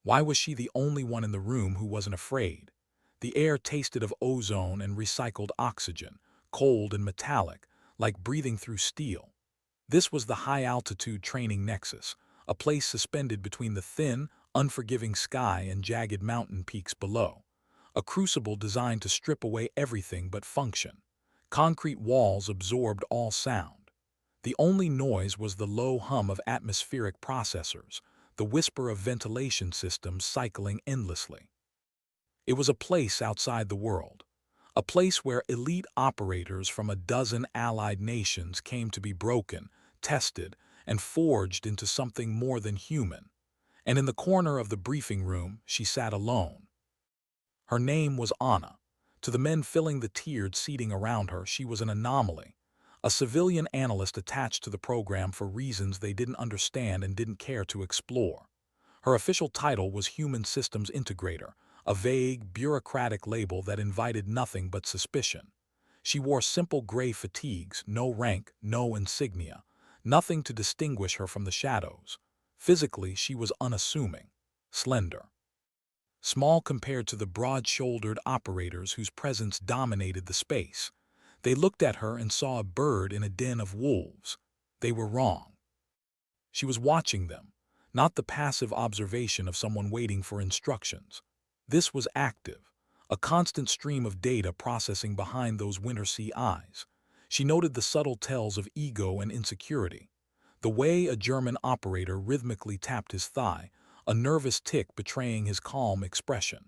Why was she the only one in the room who wasn't afraid? The air tasted of ozone and recycled oxygen, cold and metallic, like breathing through steel. This was the high-altitude training nexus, a place suspended between the thin, unforgiving sky and jagged mountain peaks below. A crucible designed to strip away everything but function. Concrete walls absorbed all sound. The only noise was the low hum of atmospheric processors, the whisper of ventilation systems cycling endlessly. It was a place outside the world, a place where elite operators from a dozen allied nations came to be broken, tested, and forged into something more than human. And in the corner of the briefing room, she sat alone. Her name was Anna. To the men filling the tiered seating around her, she was an anomaly, a civilian analyst attached to the program for reasons they didn't understand and didn't care to explore. Her official title was Human Systems Integrator, a vague, bureaucratic label that invited nothing but suspicion. She wore simple gray fatigues, no rank, no insignia, nothing to distinguish her from the shadows. Physically, she was unassuming, slender, small compared to the broad-shouldered operators whose presence dominated the space. They looked at her and saw a bird in a den of wolves. They were wrong. She was watching them, not the passive observation of someone waiting for instructions. This was active, a constant stream of data processing behind those winter sea eyes. She noted the subtle tells of ego and insecurity. The way a German operator rhythmically tapped his thigh, a nervous tick betraying his calm expression.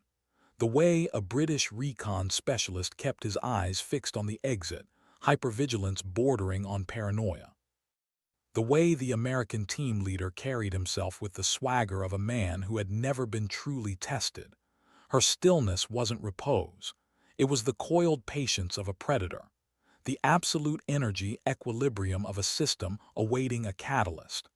The way a British recon specialist kept his eyes fixed on the exit, hypervigilance bordering on paranoia. The way the American team leader carried himself with the swagger of a man who had never been truly tested. Her stillness wasn't repose. It was the coiled patience of a predator, the absolute energy equilibrium of a system awaiting a catalyst.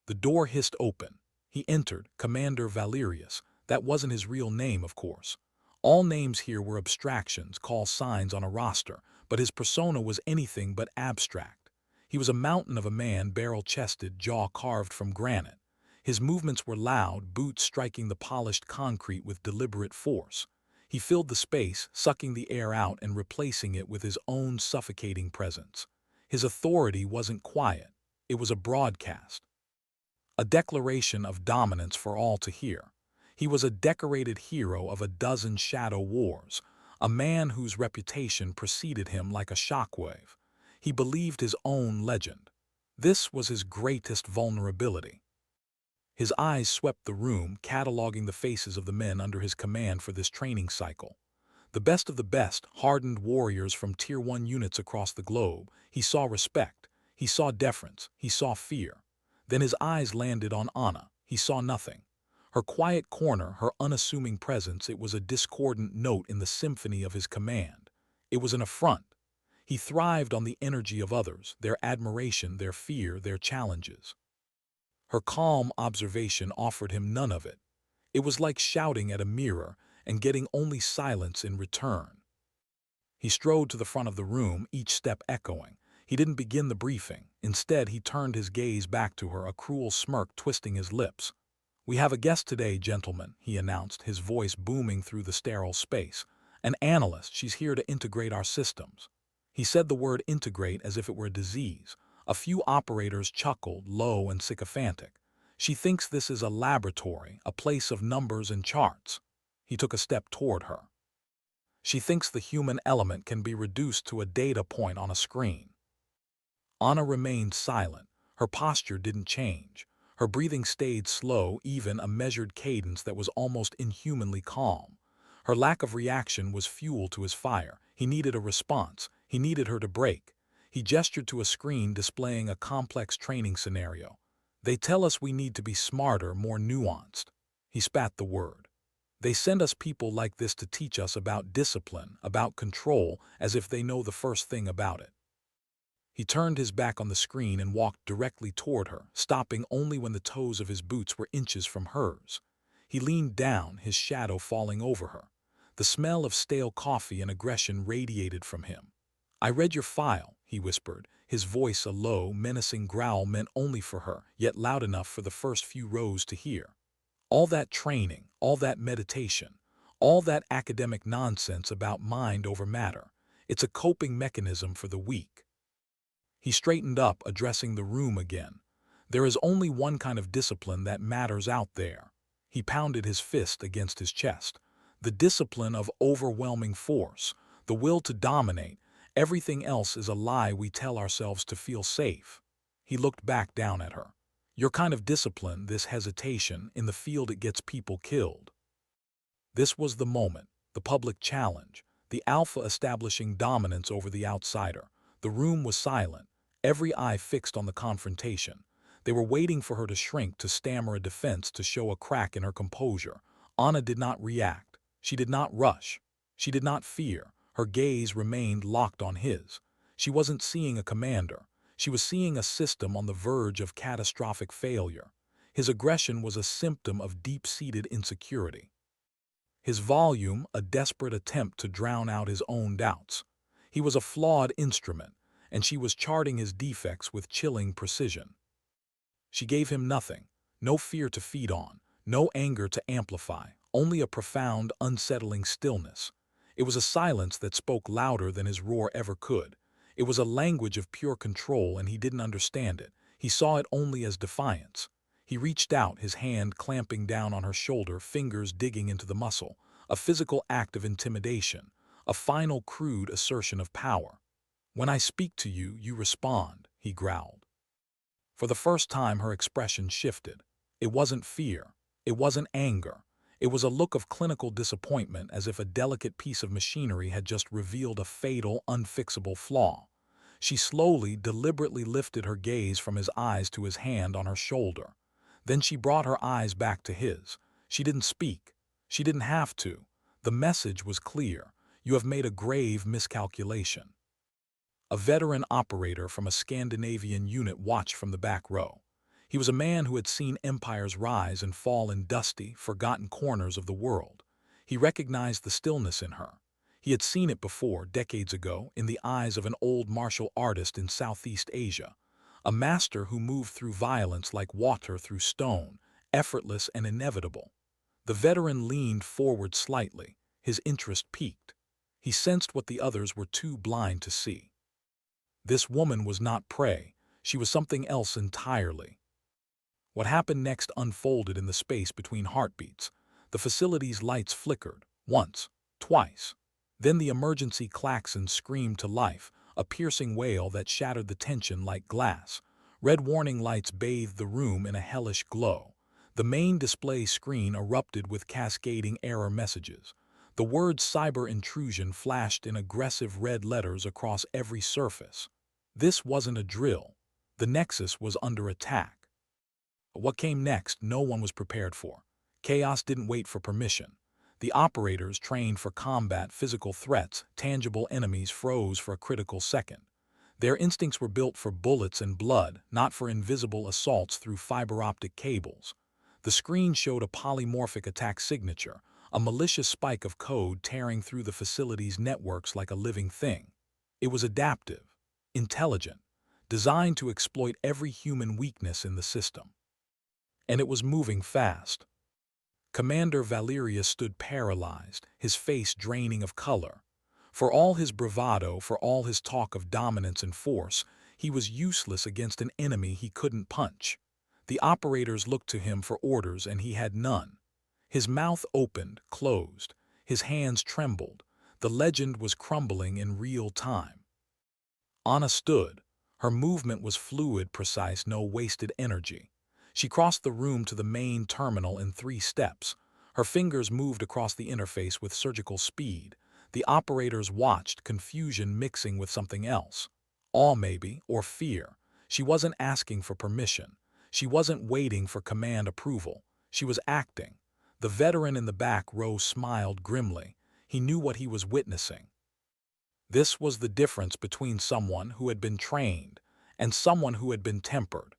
The door hissed open. He entered, Commander Valerius. That wasn't his real name, of course. All names here were abstractions, call signs on a roster, but his persona was anything but abstract. He was a mountain of a man, barrel-chested, jaw carved from granite. His movements were loud, boots striking the polished concrete with deliberate force. He filled the space, sucking the air out and replacing it with his own suffocating presence. His authority wasn't quiet. It was a broadcast, a declaration of dominance for all to hear. He was a decorated hero of a dozen shadow wars, a man whose reputation preceded him like a shockwave. He believed his own legend. This was his greatest vulnerability. His eyes swept the room, cataloging the faces of the men under his command for this training cycle. The best of the best, hardened warriors from Tier 1 units across the globe. He saw respect. He saw deference. He saw fear. Then his eyes landed on Anna. He saw nothing. Her quiet corner, her unassuming presence, it was a discordant note in the symphony of his command. It was an affront. He thrived on the energy of others, their admiration, their fear, their challenges. Her calm observation offered him none of it. It was like shouting at a mirror and getting only silence in return. He strode to the front of the room, each step echoing. He didn't begin the briefing. Instead, he turned his gaze back to her, a cruel smirk twisting his lips. "We have a guest today, gentlemen," he announced, his voice booming through the sterile space. "An analyst. She's here to integrate our systems." He said the word integrate as if it were a disease. A few operators chuckled, low and sycophantic. "She thinks this is a laboratory, a place of numbers and charts." He took a step toward her. "She thinks the human element can be reduced to a data point on a screen." Anna remained silent. Her posture didn't change. Her breathing stayed slow, even, a measured cadence that was almost inhumanly calm. Her lack of reaction was fuel to his fire. He needed a response. He needed her to break. He gestured to a screen displaying a complex training scenario. "They tell us we need to be smarter, more nuanced." He spat the word. "They send us people like this to teach us about discipline, about control, as if they know the first thing about it." He turned his back on the screen and walked directly toward her, stopping only when the toes of his boots were inches from hers. He leaned down, his shadow falling over her. The smell of stale coffee and aggression radiated from him. "I read your file," he whispered, his voice a low, menacing growl meant only for her, yet loud enough for the first few rows to hear. All that training, all that meditation, all that academic nonsense about mind over matter, it's a coping mechanism for the weak. He straightened up, addressing the room again. There is only one kind of discipline that matters out there. He pounded his fist against his chest. The discipline of overwhelming force, the will to dominate. Everything else is a lie we tell ourselves to feel safe. He looked back down at her. Your kind of discipline, this hesitation, in the field it gets people killed. This was the moment, the public challenge, the alpha establishing dominance over the outsider. The room was silent, every eye fixed on the confrontation. They were waiting for her to shrink, to stammer a defense, to show a crack in her composure. Anna did not react. She did not rush. She did not fear. Her gaze remained locked on his. She wasn't seeing a commander. She was seeing a system on the verge of catastrophic failure. His aggression was a symptom of deep-seated insecurity. His volume, a desperate attempt to drown out his own doubts. He was a flawed instrument, and she was charting his defects with chilling precision. She gave him nothing, no fear to feed on, no anger to amplify, only a profound, unsettling stillness. It was a silence that spoke louder than his roar ever could. It was a language of pure control, and he didn't understand it. He saw it only as defiance. He reached out, his hand clamping down on her shoulder, fingers digging into the muscle, a physical act of intimidation, a final crude assertion of power. "When I speak to you, you respond," he growled. For the first time her expression shifted. It wasn't fear. It wasn't anger. It was a look of clinical disappointment, as if a delicate piece of machinery had just revealed a fatal, unfixable flaw. She slowly, deliberately lifted her gaze from his eyes to his hand on her shoulder. Then she brought her eyes back to his. She didn't speak. She didn't have to. The message was clear. You have made a grave miscalculation. A veteran operator from a Scandinavian unit watched from the back row. He was a man who had seen empires rise and fall in dusty, forgotten corners of the world. He recognized the stillness in her. He had seen it before, decades ago, in the eyes of an old martial artist in Southeast Asia. A master who moved through violence like water through stone, effortless and inevitable. The veteran leaned forward slightly, his interest piqued. He sensed what the others were too blind to see. This woman was not prey. She was something else entirely. What happened next unfolded in the space between heartbeats. The facility's lights flickered, once, twice. Then the emergency klaxon screamed to life, a piercing wail that shattered the tension like glass. Red warning lights bathed the room in a hellish glow. The main display screen erupted with cascading error messages. The word cyber intrusion flashed in aggressive red letters across every surface. This wasn't a drill. The Nexus was under attack. But what came next, no one was prepared for. Chaos didn't wait for permission. The operators, trained for combat, physical threats, tangible enemies, froze for a critical second. Their instincts were built for bullets and blood, not for invisible assaults through fiber-optic cables. The screen showed a polymorphic attack signature, a malicious spike of code tearing through the facility's networks like a living thing. It was adaptive, intelligent, designed to exploit every human weakness in the system. And it was moving fast. Commander Valerius stood paralyzed, his face draining of color. For all his bravado, for all his talk of dominance and force, he was useless against an enemy he couldn't punch. The operators looked to him for orders, and he had none. His mouth opened, closed. His hands trembled. The legend was crumbling in real time. Anna stood. Her movement was fluid, precise, no wasted energy. She crossed the room to the main terminal in 3 steps. Her fingers moved across the interface with surgical speed. The operators watched, confusion mixing with something else. Awe maybe, or fear. She wasn't asking for permission. She wasn't waiting for command approval. She was acting. The veteran in the back row smiled grimly. He knew what he was witnessing. This was the difference between someone who had been trained and someone who had been tempered.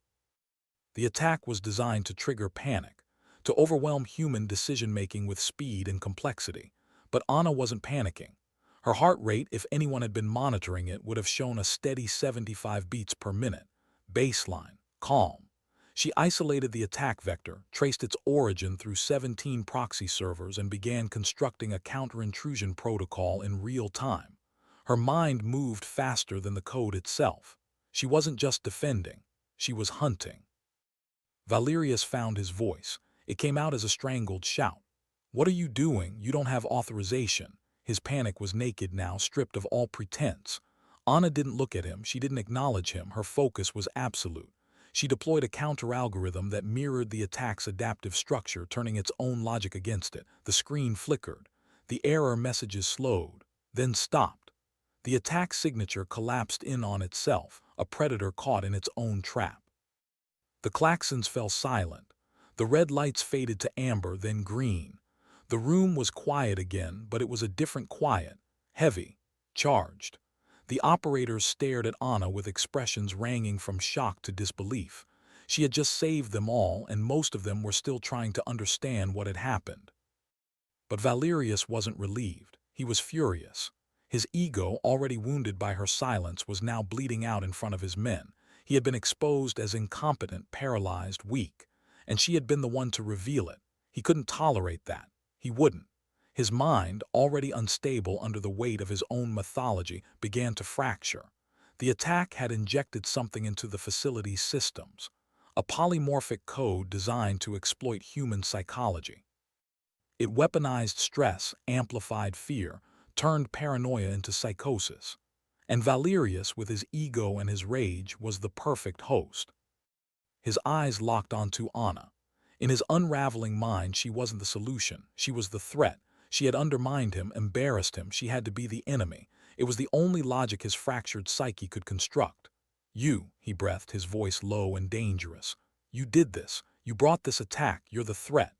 The attack was designed to trigger panic, to overwhelm human decision-making with speed and complexity. But Anna wasn't panicking. Her heart rate, if anyone had been monitoring it, would have shown a steady 75 beats per minute. Baseline, calm. She isolated the attack vector, traced its origin through 17 proxy servers, and began constructing a counter-intrusion protocol in real time. Her mind moved faster than the code itself. She wasn't just defending, she was hunting. Valerius found his voice. It came out as a strangled shout. "What are you doing? You don't have authorization." His panic was naked now, stripped of all pretense. Anna didn't look at him, she didn't acknowledge him, her focus was absolute. She deployed a counter-algorithm that mirrored the attack's adaptive structure, turning its own logic against it. The screen flickered. The error messages slowed, then stopped. The attack signature collapsed in on itself, a predator caught in its own trap. The klaxons fell silent. The red lights faded to amber, then green. The room was quiet again, but it was a different quiet, heavy, charged. The operators stared at Anna with expressions ranging from shock to disbelief. She had just saved them all, and most of them were still trying to understand what had happened. But Valerius wasn't relieved. He was furious. His ego, already wounded by her silence, was now bleeding out in front of his men. He had been exposed as incompetent, paralyzed, weak, and she had been the one to reveal it. He couldn't tolerate that. He wouldn't. His mind, already unstable under the weight of his own mythology, began to fracture. The attack had injected something into the facility's systems, a polymorphic code designed to exploit human psychology. It weaponized stress, amplified fear, turned paranoia into psychosis. And Valerius, with his ego and his rage, was the perfect host. His eyes locked onto Anna. In his unraveling mind, she wasn't the solution. She was the threat. She had undermined him, embarrassed him. She had to be the enemy. It was the only logic his fractured psyche could construct. "You," he breathed, his voice low and dangerous. "You did this. You brought this attack. You're the threat."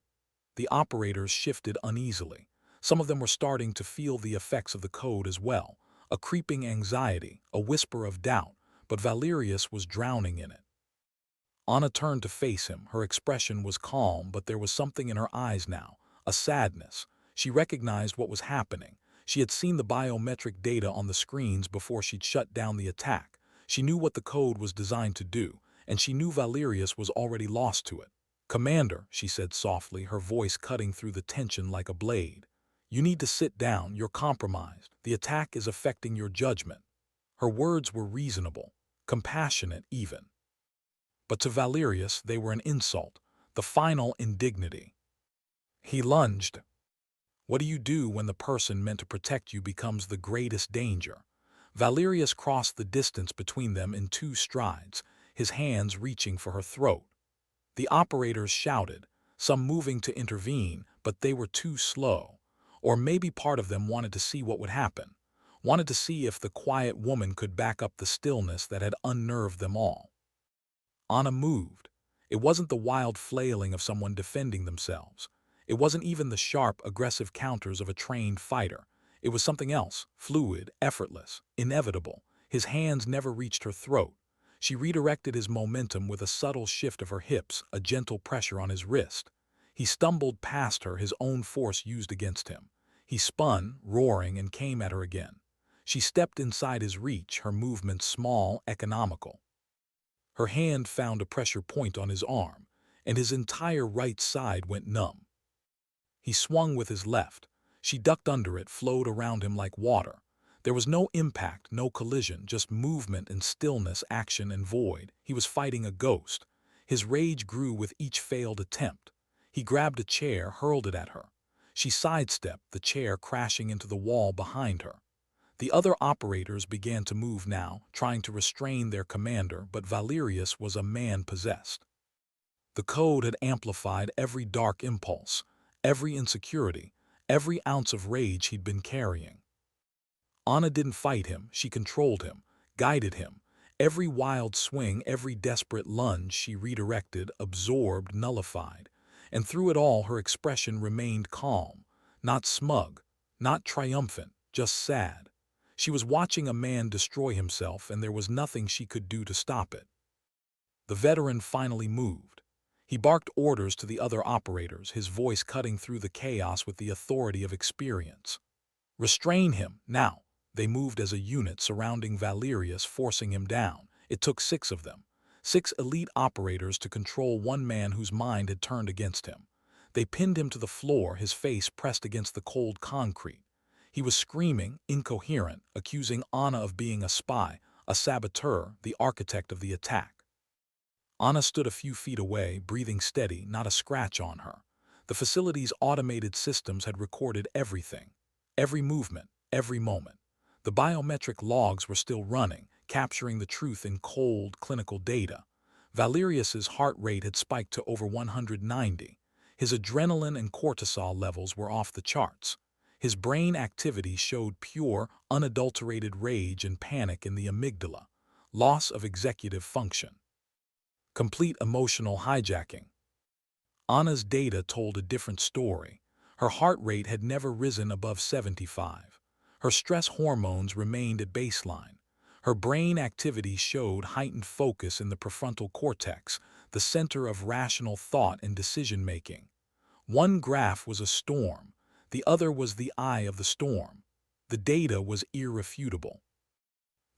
The operators shifted uneasily. Some of them were starting to feel the effects of the code as well. A creeping anxiety, a whisper of doubt, but Valerius was drowning in it. Anna turned to face him. Her expression was calm, but there was something in her eyes now, a sadness. She recognized what was happening. She had seen the biometric data on the screens before she'd shut down the attack. She knew what the code was designed to do, and she knew Valerius was already lost to it. "Commander," she said softly, her voice cutting through the tension like a blade. "You need to sit down. You're compromised. The attack is affecting your judgment." Her words were reasonable, compassionate even. But to Valerius they were an insult, the final indignity. He lunged. What do you do when the person meant to protect you becomes the greatest danger? Valerius crossed the distance between them in 2 strides, his hands reaching for her throat. The operators shouted, some moving to intervene, but they were too slow. Or maybe part of them wanted to see what would happen, wanted to see if the quiet woman could back up the stillness that had unnerved them all. Anna moved. It wasn't the wild flailing of someone defending themselves. It wasn't even the sharp, aggressive counters of a trained fighter. It was something else, fluid, effortless, inevitable. His hands never reached her throat. She redirected his momentum with a subtle shift of her hips, a gentle pressure on his wrist. He stumbled past her, his own force used against him. He spun, roaring, and came at her again. She stepped inside his reach, her movements small, economical. Her hand found a pressure point on his arm, and his entire right side went numb. He swung with his left. She ducked under it, flowed around him like water. There was no impact, no collision, just movement and stillness, action and void. He was fighting a ghost. His rage grew with each failed attempt. He grabbed a chair, hurled it at her. She sidestepped, the chair crashing into the wall behind her. The other operators began to move now, trying to restrain their commander, but Valerius was a man possessed. The code had amplified every dark impulse, every insecurity, every ounce of rage he'd been carrying. Anna didn't fight him, she controlled him, guided him. Every wild swing, every desperate lunge she redirected, absorbed, nullified. And through it all her expression remained calm, not smug, not triumphant, just sad. She was watching a man destroy himself, and there was nothing she could do to stop it. The veteran finally moved. He barked orders to the other operators, his voice cutting through the chaos with the authority of experience. "Restrain him, now!" They moved as a unit, surrounding Valerius, forcing him down. It took 6 of them. 6 elite operators to control one man whose mind had turned against him. They pinned him to the floor, his face pressed against the cold concrete. He was screaming, incoherent, accusing Anna of being a spy, a saboteur, the architect of the attack. Anna stood a few feet away, breathing steady, not a scratch on her. The facility's automated systems had recorded everything. Every movement, every moment. The biometric logs were still running, capturing the truth in cold, clinical data. Valerius's heart rate had spiked to over 190. His adrenaline and cortisol levels were off the charts. His brain activity showed pure, unadulterated rage and panic in the amygdala. Loss of executive function. Complete emotional hijacking. Anna's data told a different story. Her heart rate had never risen above 75. Her stress hormones remained at baseline. Her brain activity showed heightened focus in the prefrontal cortex, the center of rational thought and decision-making. One graph was a storm. The other was the eye of the storm. The data was irrefutable.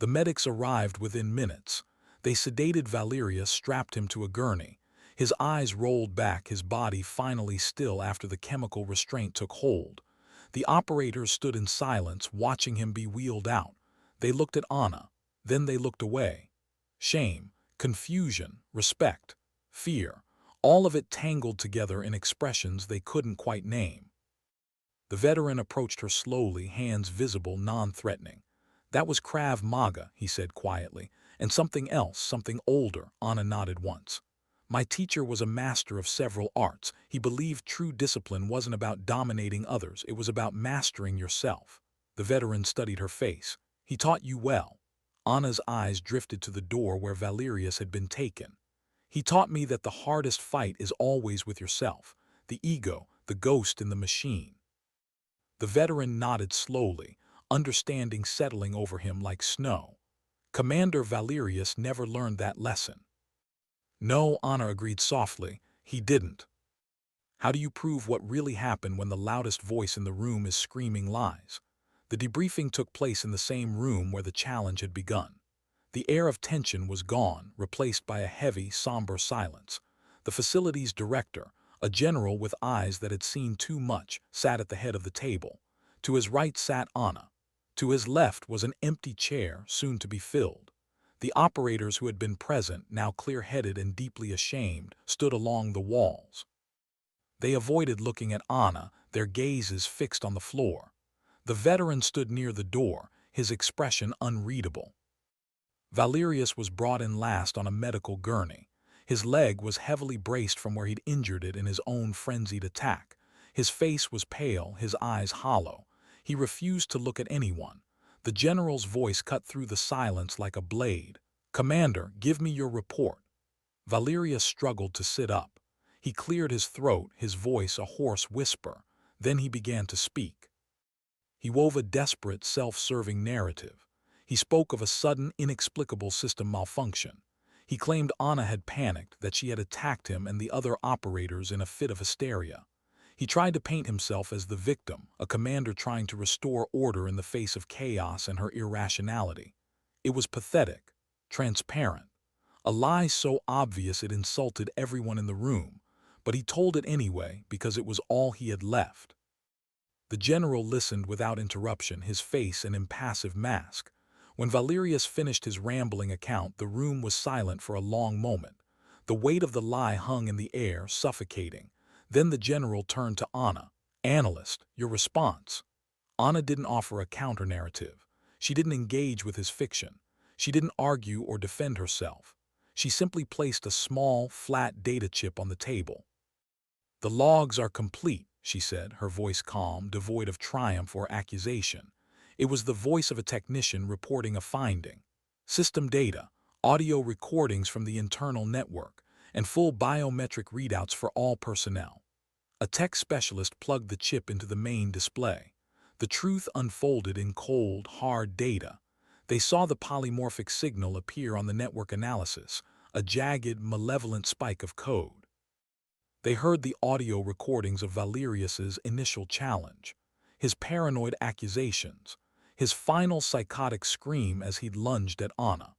The medics arrived within minutes. They sedated Valerius, strapped him to a gurney. His eyes rolled back, his body finally still after the chemical restraint took hold. The operators stood in silence, watching him be wheeled out. They looked at Anna, then they looked away. Shame, confusion, respect, fear, all of it tangled together in expressions they couldn't quite name. The veteran approached her slowly, hands visible, non-threatening. "That was Krav Maga," he said quietly, "and something else, something older." Anna nodded once. "My teacher was a master of several arts. He believed true discipline wasn't about dominating others, it was about mastering yourself." The veteran studied her face. "He taught you well." Anna's eyes drifted to the door where Valerius had been taken. "He taught me that the hardest fight is always with yourself, the ego, the ghost in the machine." The veteran nodded slowly, understanding settling over him like snow. Commander Valerius never learned that lesson. "No," Anna agreed softly, "he didn't." "How do you prove what really happened when the loudest voice in the room is screaming lies?" The debriefing took place in the same room where the challenge had begun. The air of tension was gone, replaced by a heavy, somber silence. The facility's director, a general with eyes that had seen too much, sat at the head of the table. To his right sat Anna. To his left was an empty chair, soon to be filled. The operators who had been present, now clear-headed and deeply ashamed, stood along the walls. They avoided looking at Anna, their gazes fixed on the floor. The veteran stood near the door, his expression unreadable. Valerius was brought in last on a medical gurney. His leg was heavily braced from where he'd injured it in his own frenzied attack. His face was pale, his eyes hollow. He refused to look at anyone. The general's voice cut through the silence like a blade. "Commander, give me your report." Valerius struggled to sit up. He cleared his throat, his voice a hoarse whisper. Then he began to speak. He wove a desperate, self-serving narrative. He spoke of a sudden, inexplicable system malfunction. He claimed Anna had panicked, that she had attacked him and the other operators in a fit of hysteria. He tried to paint himself as the victim, a commander trying to restore order in the face of chaos and her irrationality. It was pathetic, transparent, a lie so obvious it insulted everyone in the room, but he told it anyway because it was all he had left. The general listened without interruption, his face an impassive mask. When Valerius finished his rambling account, the room was silent for a long moment. The weight of the lie hung in the air, suffocating. Then the general turned to Anna. "Analyst, your response." Anna didn't offer a counter-narrative. She didn't engage with his fiction. She didn't argue or defend herself. She simply placed a small, flat data chip on the table. "The logs are complete," she said, her voice calm, devoid of triumph or accusation. It was the voice of a technician reporting a finding. System data, audio recordings from the internal network, and full biometric readouts for all personnel. A tech specialist plugged the chip into the main display. The truth unfolded in cold, hard data. They saw the polymorphic signal appear on the network analysis, a jagged, malevolent spike of code. They heard the audio recordings of Valerius's initial challenge, his paranoid accusations, his final psychotic scream as he'd lunged at Anna.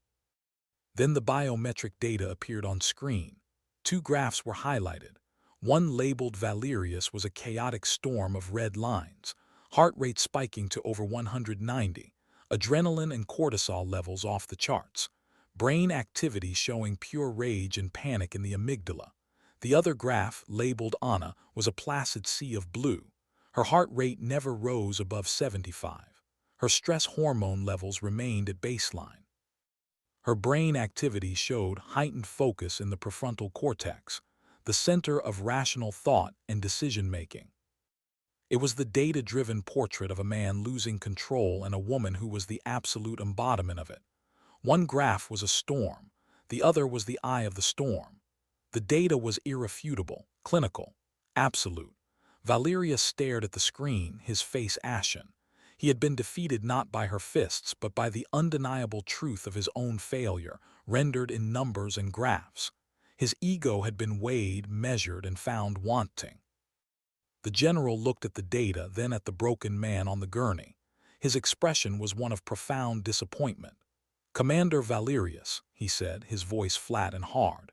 Then the biometric data appeared on screen. Two graphs were highlighted. One labeled Valerius was a chaotic storm of red lines, heart rate spiking to over 190, adrenaline and cortisol levels off the charts, brain activity showing pure rage and panic in the amygdala. The other graph, labeled Anna, was a placid sea of blue. Her heart rate never rose above 75. Her stress hormone levels remained at baseline. Her brain activity showed heightened focus in the prefrontal cortex, the center of rational thought and decision-making. It was the data-driven portrait of a man losing control and a woman who was the absolute embodiment of it. One graph was a storm, the other was the eye of the storm. The data was irrefutable, clinical, absolute. Valerius stared at the screen, his face ashen. He had been defeated not by her fists, but by the undeniable truth of his own failure, rendered in numbers and graphs. His ego had been weighed, measured, and found wanting. The general looked at the data, then at the broken man on the gurney. His expression was one of profound disappointment. "Commander Valerius," he said, his voice flat and hard,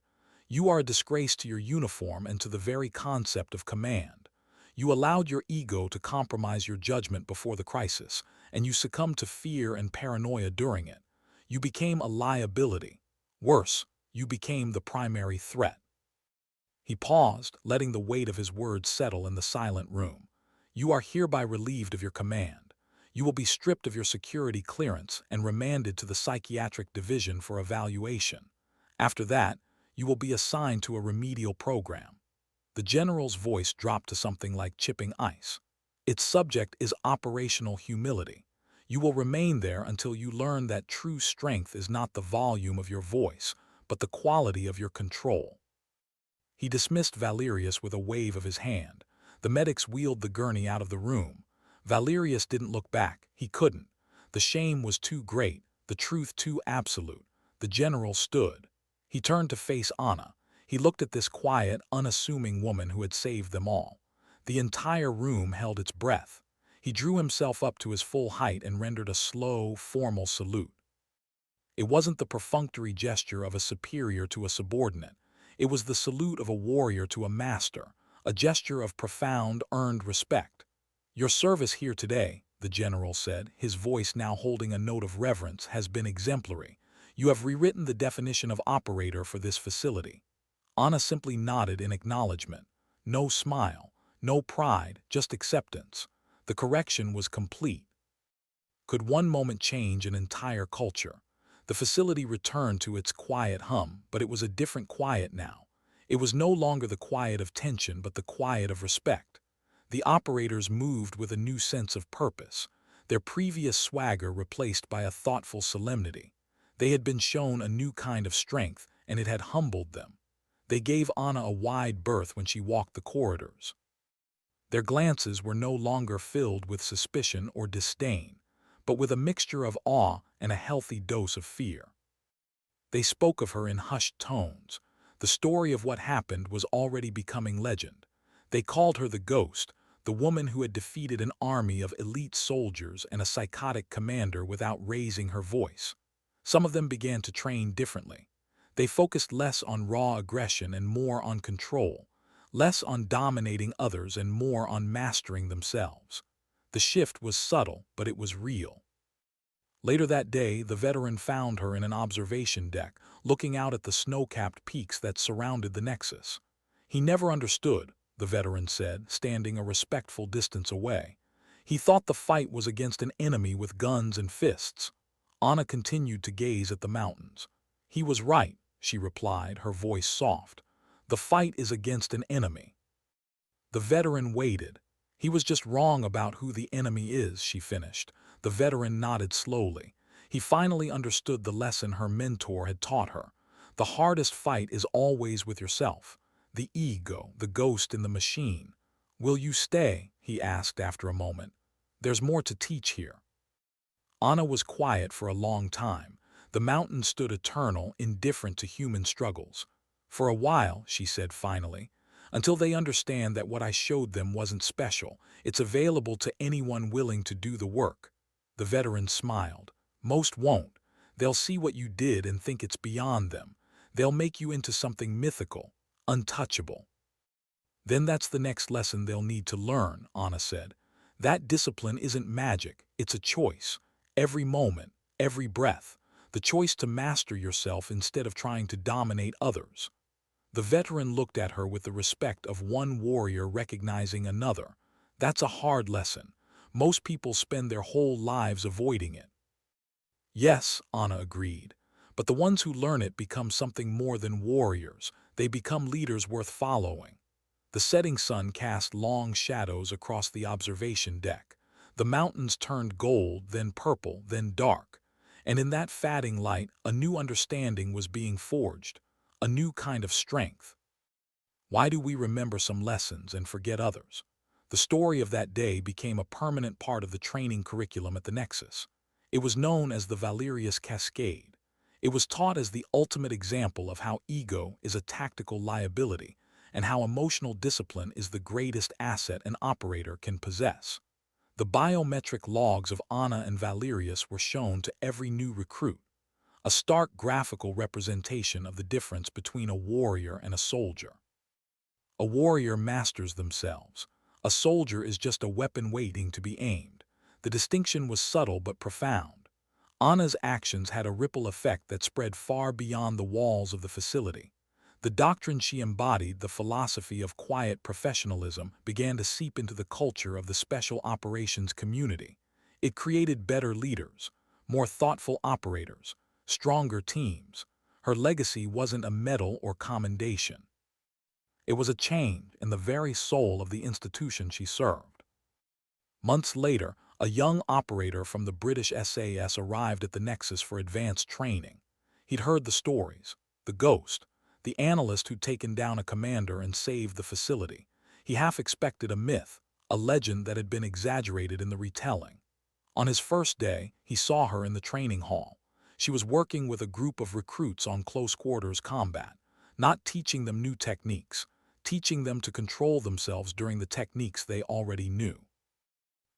"you are a disgrace to your uniform and to the very concept of command. You allowed your ego to compromise your judgment before the crisis, and you succumbed to fear and paranoia during it. You became a liability. Worse, you became the primary threat." He paused, letting the weight of his words settle in the silent room. "You are hereby relieved of your command. You will be stripped of your security clearance and remanded to the psychiatric division for evaluation. After that, you will be assigned to a remedial program." The general's voice dropped to something like chipping ice. "Its subject is operational humility. You will remain there until you learn that true strength is not the volume of your voice, but the quality of your control." He dismissed Valerius with a wave of his hand. The medics wheeled the gurney out of the room. Valerius didn't look back. He couldn't. The shame was too great, the truth too absolute. The general stood. He turned to face Anna. He looked at this quiet, unassuming woman who had saved them all. The entire room held its breath. He drew himself up to his full height and rendered a slow, formal salute. It wasn't the perfunctory gesture of a superior to a subordinate. It was the salute of a warrior to a master, a gesture of profound, earned respect. "Your service here today," the general said, his voice now holding a note of reverence, "has been exemplary. You have rewritten the definition of operator for this facility." Anna simply nodded in acknowledgement. No smile, no pride, just acceptance. The correction was complete. Could one moment change an entire culture? The facility returned to its quiet hum, but it was a different quiet now. It was no longer the quiet of tension, but the quiet of respect. The operators moved with a new sense of purpose, their previous swagger replaced by a thoughtful solemnity. They had been shown a new kind of strength, and it had humbled them. They gave Anna a wide berth when she walked the corridors. Their glances were no longer filled with suspicion or disdain, but with a mixture of awe and a healthy dose of fear. They spoke of her in hushed tones. The story of what happened was already becoming legend. They called her the Ghost, the woman who had defeated an army of elite soldiers and a psychotic commander without raising her voice. Some of them began to train differently. They focused less on raw aggression and more on control, less on dominating others and more on mastering themselves. The shift was subtle, but it was real. Later that day, the veteran found her in an observation deck, looking out at the snow-capped peaks that surrounded the Nexus. He never understood, the veteran said, standing a respectful distance away. He thought the fight was against an enemy with guns and fists. Anna continued to gaze at the mountains. "He was right," she replied, her voice soft. "The fight is against an enemy." The veteran waited. "He was just wrong about who the enemy is," she finished. The veteran nodded slowly. He finally understood the lesson her mentor had taught her. The hardest fight is always with yourself. The ego, the ghost in the machine. "Will you stay?" he asked after a moment. "There's more to teach here." Anna was quiet for a long time. The mountain stood eternal, indifferent to human struggles. "For a while," she said finally, "until they understand that what I showed them wasn't special. It's available to anyone willing to do the work." The veteran smiled. "Most won't. They'll see what you did and think it's beyond them. They'll make you into something mythical, untouchable. Then that's the next lesson they'll need to learn, Anna said. That discipline isn't magic, it's a choice. Every moment, every breath. The choice to master yourself instead of trying to dominate others. The veteran looked at her with the respect of one warrior recognizing another. That's a hard lesson. Most people spend their whole lives avoiding it. Yes, Anna agreed. But the ones who learn it become something more than warriors. They become leaders worth following. The setting sun cast long shadows across the observation deck. The mountains turned gold, then purple, then dark. And in that fading light, a new understanding was being forged, a new kind of strength. Why do we remember some lessons and forget others? The story of that day became a permanent part of the training curriculum at the Nexus. It was known as the Valerius Cascade. It was taught as the ultimate example of how ego is a tactical liability and how emotional discipline is the greatest asset an operator can possess. The biometric logs of Anna and Valerius were shown to every new recruit, a stark graphical representation of the difference between a warrior and a soldier. A warrior masters themselves. A soldier is just a weapon waiting to be aimed. The distinction was subtle but profound. Anna's actions had a ripple effect that spread far beyond the walls of the facility. The doctrine she embodied, the philosophy of quiet professionalism, began to seep into the culture of the special operations community. It created better leaders, more thoughtful operators, stronger teams. Her legacy wasn't a medal or commendation. It was a change in the very soul of the institution she served. Months later, a young operator from the British SAS arrived at the Nexus for advanced training. He'd heard the stories, the ghost, the analyst who'd taken down a commander and saved the facility. He half expected a myth, a legend that had been exaggerated in the retelling. On his first day, he saw her in the training hall. She was working with a group of recruits on close-quarters combat, not teaching them new techniques, teaching them to control themselves during the techniques they already knew.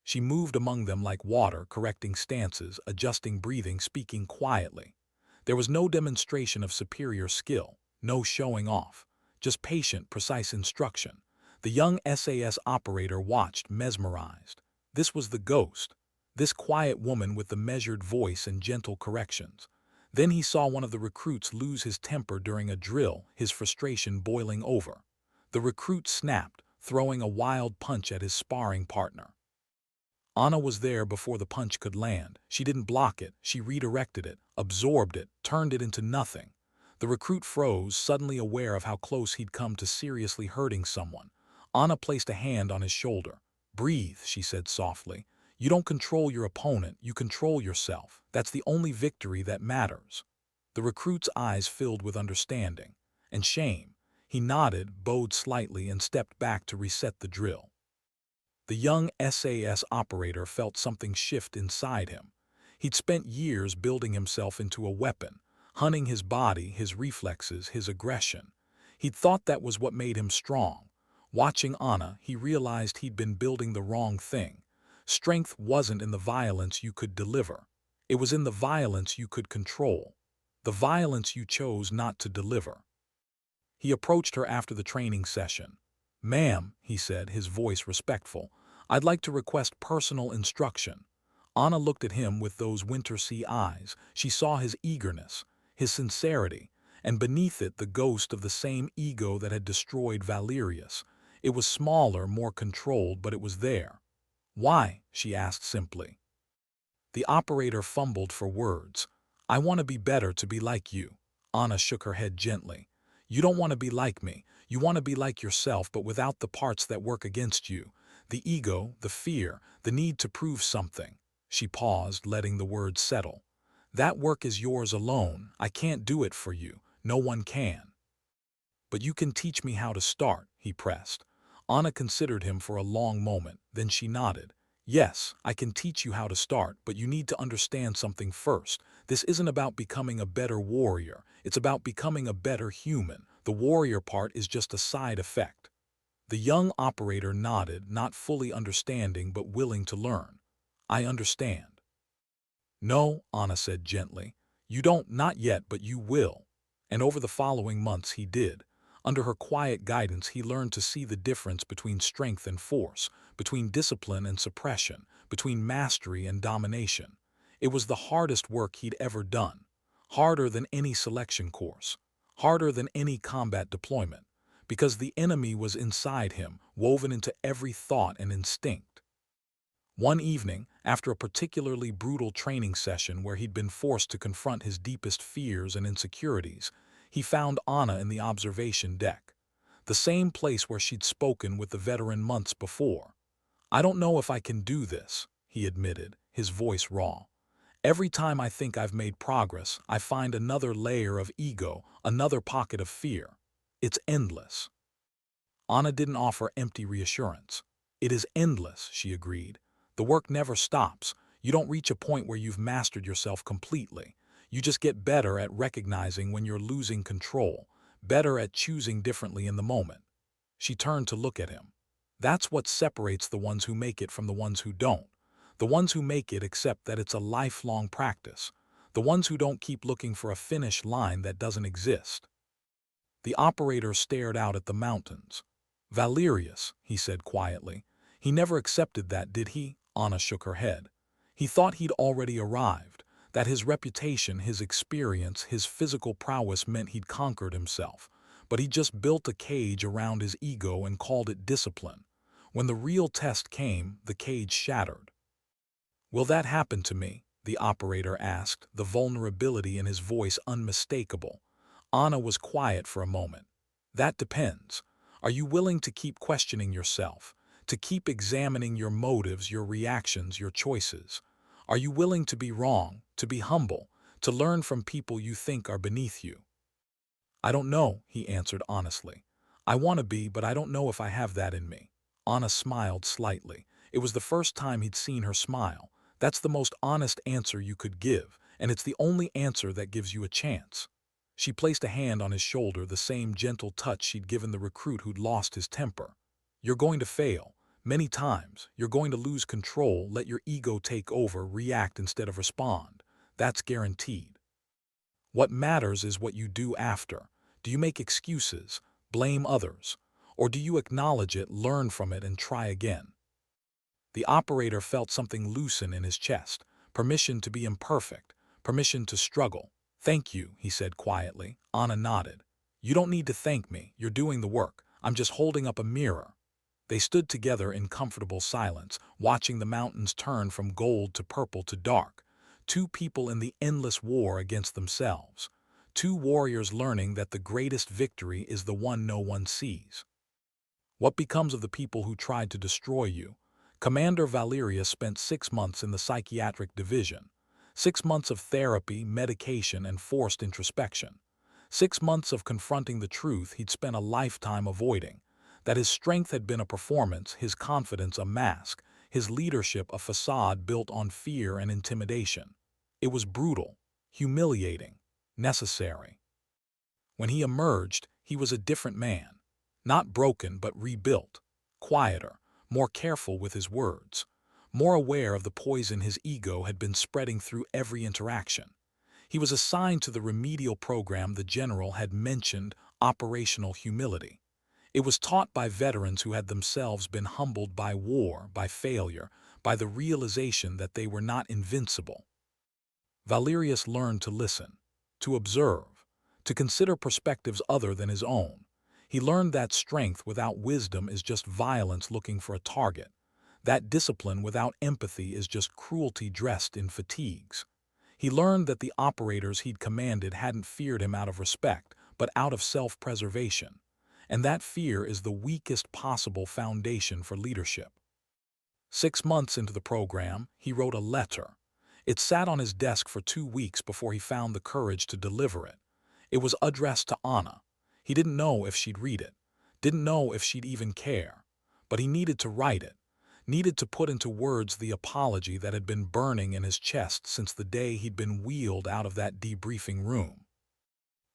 She moved among them like water, correcting stances, adjusting breathing, speaking quietly. There was no demonstration of superior skill, no showing off, just patient, precise instruction. The young SAS operator watched, mesmerized. This was the ghost, this quiet woman with the measured voice and gentle corrections. Then he saw one of the recruits lose his temper during a drill, his frustration boiling over. The recruit snapped, throwing a wild punch at his sparring partner. Anna was there before the punch could land. She didn't block it, she redirected it, absorbed it, turned it into nothing. The recruit froze, suddenly aware of how close he'd come to seriously hurting someone. Anna placed a hand on his shoulder. "Breathe," she said softly. "You don't control your opponent, you control yourself. That's the only victory that matters." The recruit's eyes filled with understanding and shame. He nodded, bowed slightly, and stepped back to reset the drill. The young SAS operator felt something shift inside him. He'd spent years building himself into a weapon, hunting his body, his reflexes, his aggression. He'd thought that was what made him strong. Watching Anna, he realized he'd been building the wrong thing. Strength wasn't in the violence you could deliver. It was in the violence you could control. The violence you chose not to deliver. He approached her after the training session. "Ma'am," he said, his voice respectful, "I'd like to request personal instruction." Anna looked at him with those winter sea eyes. She saw his eagerness, his sincerity, and beneath it the ghost of the same ego that had destroyed Valerius. It was smaller, more controlled, but it was there. "Why?" she asked simply. The operator fumbled for words. "I want to be better, to be like you." Anna shook her head gently. "You don't want to be like me. You want to be like yourself, but without the parts that work against you. The ego, the fear, the need to prove something." She paused, letting the words settle. "That work is yours alone. I can't do it for you. No one can." "But you can teach me how to start," he pressed. Anna considered him for a long moment, then she nodded. "Yes, I can teach you how to start, but you need to understand something first. This isn't about becoming a better warrior. It's about becoming a better human. The warrior part is just a side effect." The young operator nodded, not fully understanding but willing to learn. "I understand." "No," Anna said gently. You don't, not yet, but you will. And over the following months he did. Under her quiet guidance, he learned to see the difference between strength and force, between discipline and suppression, between mastery and domination. It was the hardest work he'd ever done, harder than any selection course, harder than any combat deployment, because the enemy was inside him, woven into every thought and instinct. One evening, after a particularly brutal training session where he'd been forced to confront his deepest fears and insecurities, he found Anna in the observation deck, the same place where she'd spoken with the veteran months before. "I don't know if I can do this," he admitted, his voice raw. "Every time I think I've made progress, I find another layer of ego, another pocket of fear. It's endless." Anna didn't offer empty reassurance. "It is endless," she agreed. "The work never stops. You don't reach a point where you've mastered yourself completely. You just get better at recognizing when you're losing control, better at choosing differently in the moment." She turned to look at him. "That's what separates the ones who make it from the ones who don't. The ones who make it accept that it's a lifelong practice. The ones who don't keep looking for a finish line that doesn't exist." The operator stared out at the mountains. "Valerius," he said quietly. "He never accepted that, did he?" Anna shook her head. "He thought he'd already arrived, that his reputation, his experience, his physical prowess meant he'd conquered himself. But he just built a cage around his ego and called it discipline. When the real test came, the cage shattered." "Will that happen to me?" the operator asked, the vulnerability in his voice unmistakable. Anna was quiet for a moment. "That depends. Are you willing to keep questioning yourself, to keep examining your motives, your reactions, your choices? Are you willing to be wrong, to be humble, to learn from people you think are beneath you?" "I don't know," he answered honestly. "I want to be, but I don't know if I have that in me." Anna smiled slightly. It was the first time he'd seen her smile. That's the most honest answer you could give, and it's the only answer that gives you a chance. She placed a hand on his shoulder, the same gentle touch she'd given the recruit who'd lost his temper. "You're going to fail. Many times. You're going to lose control, let your ego take over, react instead of respond. That's guaranteed. What matters is what you do after. Do you make excuses, blame others, or do you acknowledge it, learn from it, and try again?" The operator felt something loosen in his chest, permission to be imperfect, permission to struggle. "Thank you," he said quietly. Anna nodded. "You don't need to thank me. You're doing the work. I'm just holding up a mirror." They stood together in comfortable silence, watching the mountains turn from gold to purple to dark. Two people in the endless war against themselves. Two warriors learning that the greatest victory is the one no one sees. What becomes of the people who tried to destroy you? Commander Valerius spent 6 months in the psychiatric division. 6 months of therapy, medication, and forced introspection. 6 months of confronting the truth he'd spent a lifetime avoiding. That his strength had been a performance, his confidence a mask, his leadership a facade built on fear and intimidation. It was brutal, humiliating, necessary. When he emerged, he was a different man. Not broken, but rebuilt. Quieter, more careful with his words. More aware of the poison his ego had been spreading through every interaction. He was assigned to the remedial program the general had mentioned, operational humility. It was taught by veterans who had themselves been humbled by war, by failure, by the realization that they were not invincible. Valerius learned to listen, to observe, to consider perspectives other than his own. He learned that strength without wisdom is just violence looking for a target. That discipline without empathy is just cruelty dressed in fatigues. He learned that the operators he'd commanded hadn't feared him out of respect, but out of self-preservation. And that fear is the weakest possible foundation for leadership. 6 months into the program, he wrote a letter. It sat on his desk for 2 weeks before he found the courage to deliver it. It was addressed to Anna. He didn't know if she'd read it, didn't know if she'd even care. But he needed to write it, needed to put into words the apology that had been burning in his chest since the day he'd been wheeled out of that debriefing room.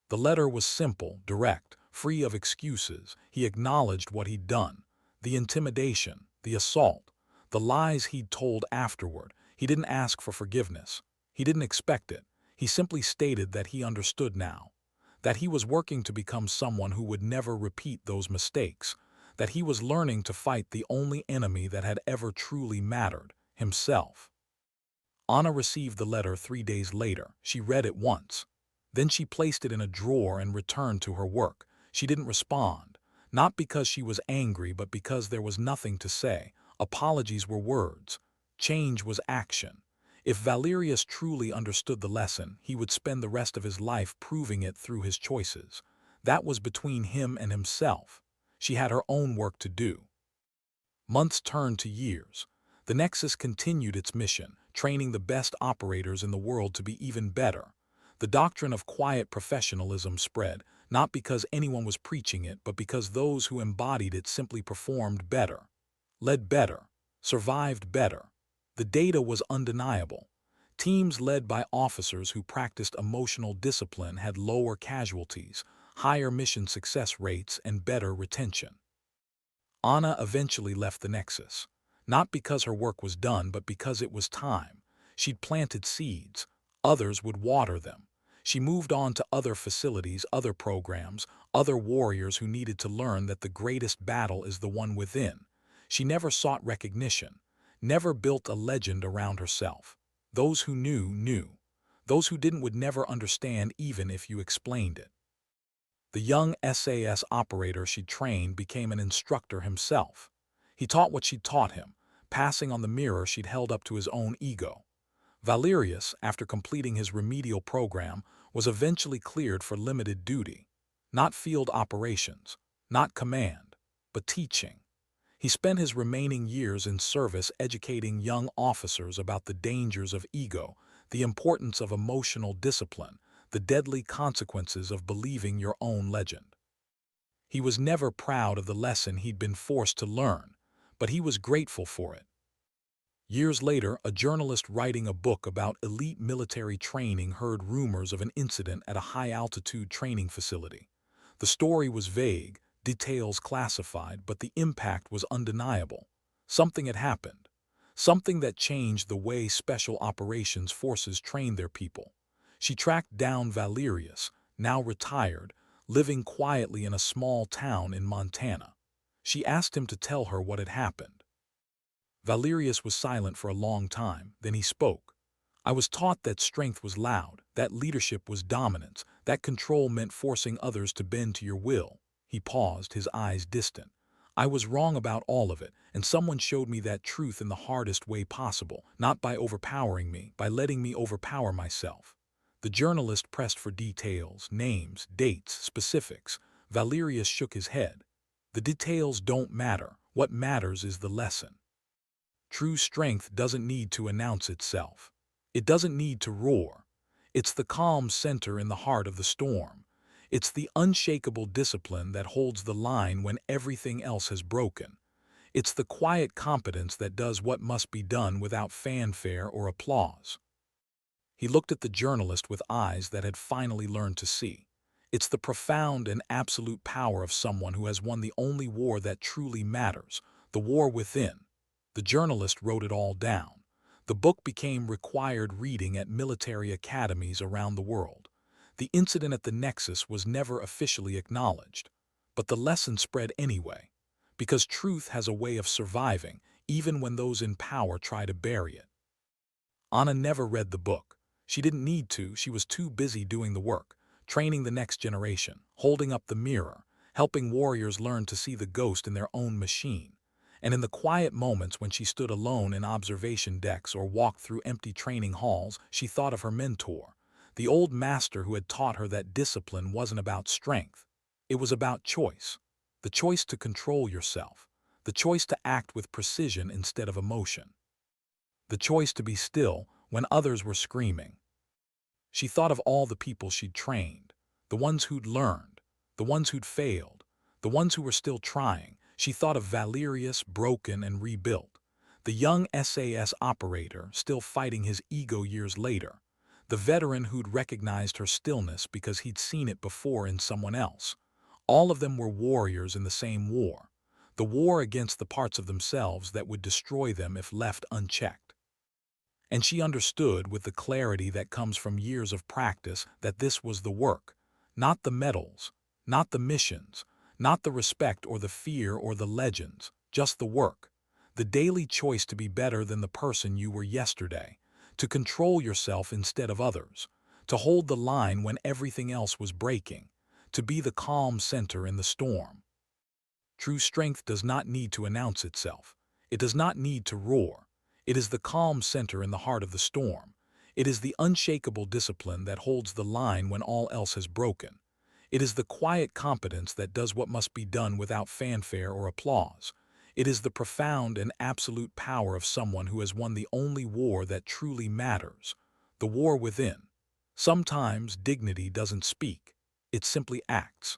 The letter was simple, direct, free of excuses. He acknowledged what he'd done, the intimidation, the assault, the lies he'd told afterward. He didn't ask for forgiveness. He didn't expect it. He simply stated that he understood now, that he was working to become someone who would never repeat those mistakes, that he was learning to fight the only enemy that had ever truly mattered, himself. Anna received the letter 3 days later. She read it once. Then she placed it in a drawer and returned to her work. She didn't respond, not because she was angry, but because there was nothing to say. Apologies were words. Change was action. If Valerius truly understood the lesson, he would spend the rest of his life proving it through his choices. That was between him and himself. She had her own work to do. Months turned to years. The Nexus continued its mission, training the best operators in the world to be even better. The doctrine of quiet professionalism spread, not because anyone was preaching it, but because those who embodied it simply performed better, led better, survived better. The data was undeniable. Teams led by officers who practiced emotional discipline had lower casualties, higher mission success rates, and better retention. Anna eventually left the Nexus, not because her work was done, but because it was time. She'd planted seeds. Others would water them. She moved on to other facilities, other programs, other warriors who needed to learn that the greatest battle is the one within. She never sought recognition, never built a legend around herself. Those who knew, knew. Those who didn't would never understand even if you explained it. The young SAS operator she'd trained became an instructor himself. He taught what she'd taught him, passing on the mirror she'd held up to his own ego. Valerius, after completing his remedial program, was eventually cleared for limited duty. Not field operations, not command, but teaching. He spent his remaining years in service educating young officers about the dangers of ego, the importance of emotional discipline, the deadly consequences of believing your own legend. He was never proud of the lesson he'd been forced to learn, but he was grateful for it. Years later, a journalist writing a book about elite military training heard rumors of an incident at a high-altitude training facility. The story was vague, details classified, but the impact was undeniable. Something had happened. Something that changed the way special operations forces trained their people. She tracked down Valerius, now retired, living quietly in a small town in Montana. She asked him to tell her what had happened. Valerius was silent for a long time, then he spoke. I was taught that strength was loud, that leadership was dominance, that control meant forcing others to bend to your will. He paused, his eyes distant. I was wrong about all of it, and someone showed me that truth in the hardest way possible, not by overpowering me, by letting me overpower myself. The journalist pressed for details, names, dates, specifics. Valerius shook his head. The details don't matter. What matters is the lesson. True strength doesn't need to announce itself. It doesn't need to roar. It's the calm center in the heart of the storm. It's the unshakable discipline that holds the line when everything else has broken. It's the quiet competence that does what must be done without fanfare or applause. He looked at the journalist with eyes that had finally learned to see. It's the profound and absolute power of someone who has won the only war that truly matters, the war within. The journalist wrote it all down. The book became required reading at military academies around the world. The incident at the Nexus was never officially acknowledged, but the lesson spread anyway, because truth has a way of surviving even when those in power try to bury it. Anna never read the book. She didn't need to, she was too busy doing the work, training the next generation, holding up the mirror, helping warriors learn to see the ghost in their own machine. And in the quiet moments when she stood alone in observation decks or walked through empty training halls, she thought of her mentor, the old master who had taught her that discipline wasn't about strength. It was about choice. The choice to control yourself. The choice to act with precision instead of emotion. The choice to be still when others were screaming. She thought of all the people she'd trained, the ones who'd learned, the ones who'd failed, the ones who were still trying. She thought of Valerius, broken and rebuilt, the young SAS operator still fighting his ego years later, the veteran who'd recognized her stillness because he'd seen it before in someone else. All of them were warriors in the same war, the war against the parts of themselves that would destroy them if left unchecked. And she understood with the clarity that comes from years of practice that this was the work, not the medals, not the missions, not the respect or the fear or the legends, just the work, the daily choice to be better than the person you were yesterday, to control yourself instead of others, to hold the line when everything else was breaking, to be the calm center in the storm. True strength does not need to announce itself. It does not need to roar. It is the calm center in the heart of the storm. It is the unshakable discipline that holds the line when all else has broken. It is the quiet competence that does what must be done without fanfare or applause. It is the profound and absolute power of someone who has won the only war that truly matters, the war within. Sometimes dignity doesn't speak. It simply acts.